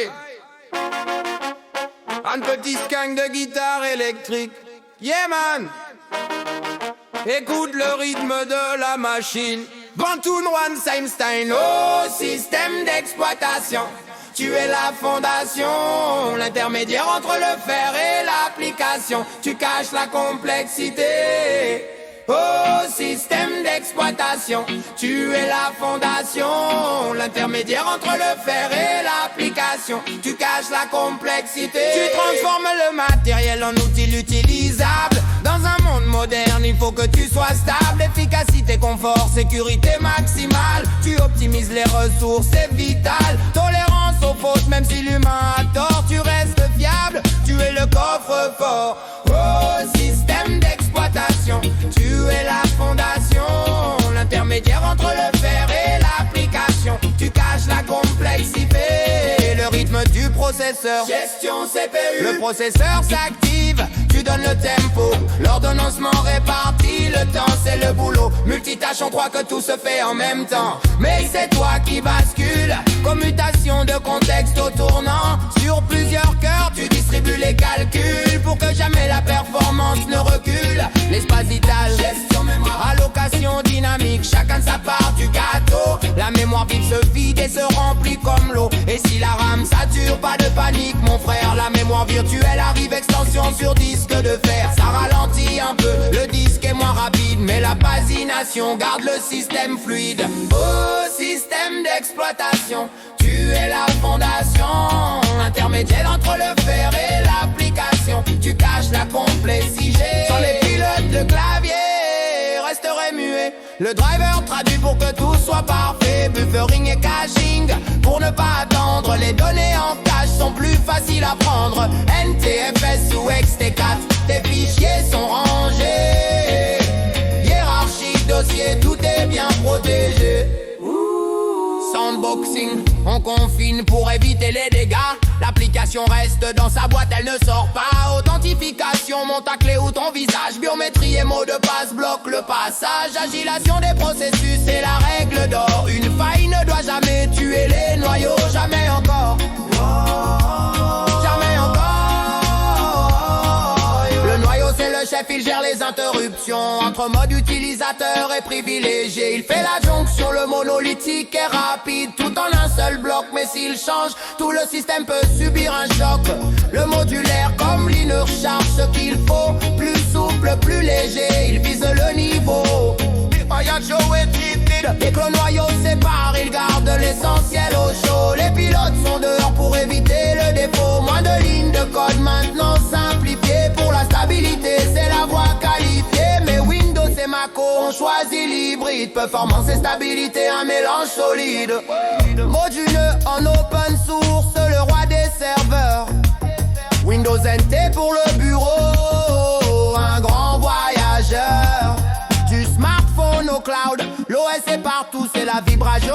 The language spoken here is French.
Aïe. Un petit skunk de guitare électrique. Yeah man. Écoute le rythme de la machine. Bantoon One Same Style. Oh, système d'exploitation. Tu es la fondation, l'intermédiaire entre le fer et l'application. Tu caches la complexité. Oh, système d'exploitation. Tu es la fondation, l'intermédiaire entre le fer et l'application. Tu caches la complexité. Tu transformes le matériel en outil utilisable. Dans un monde moderne, il faut que tu sois stable. Efficacité, confort, sécurité maximale. Tu optimises les ressources, c'est vital. Tolérance aux fautes, même si l'humain a tort. Tu restes fiable, tu es le coffre-fort. Oh, système d'exploitation. Tu es la fondation, l'intermédiaire entre le fer et l'application. Tu caches la complexité, le rythme du processeur. Gestion CPU. Le processeur s'active, tu donnes le tempo. L'ordonnancement répartit le temps, c'est le boulot. Multitâche, on croit que tout se fait en même temps. Mais c'est toi qui bascule. Commutation de contexte au tournant. Sur plusieurs cœurs, tu distribues les calculs pour que jamais la performance ne recule. L'espace vital, gestion mémoire, allocation dynamique. Chacun de sa part du gâteau. La mémoire vive se vide et se remplit comme l'eau. Et si la RAM sature, pas de panique mon frère. La mémoire virtuelle arrive, extension sur disque de fer. Ça ralentit un peu, le disque est moins rapide, mais la pagination garde le système fluide. Oh, système d'exploitation. Tu es la fondation, intermédiaire entre le fer et l'application. Tu caches la complexité. Sans les pilotes, le clavier resterait muet. Le driver traduit pour que tout soit parfait. Buffering et caching pour ne pas attendre. Les données en cache sont plus faciles à prendre. NTFS ou XT4, tes fichiers sont rangés. Hiérarchie, dossier, tout est bien protégé. Soundboxing, on confine pour éviter les dégâts. L'application reste dans sa boîte, elle ne sort pas. Authentification, monte ta clé ou ton visage. Biométrie et mot de passe bloquent le passage. Agilation des processus, c'est la règle d'or. Une faille ne doit jamais tuer les noyaux. Jamais encore. Jamais encore. Le noyau c'est le chef, il gère les interruptions. Entre mode utilisateur et privilégié, il fait la jonction, le monolithique est rapide. Tout en un seul bloc, mais s'il change, tout le système peut subir un choc. Le modulaire comme l'inner charge ce qu'il faut. Plus souple, plus léger, il vise le niveau. Dès que le noyau sépare, il garde l'essentiel au chaud. Les pilotes sont dehors pour éviter le défaut. Moins de lignes de code maintenant simplifiées. Pour la stabilité, c'est la voie qualifiée. Mais Windows et Mac ont choisi l'hybride. Performance et stabilité, un mélange solide. Moduleux en open source, le roi des serveurs. Windows NT pour le bureau, un grand voyageur. Du smartphone au cloud, l'OS est partout, c'est la vibration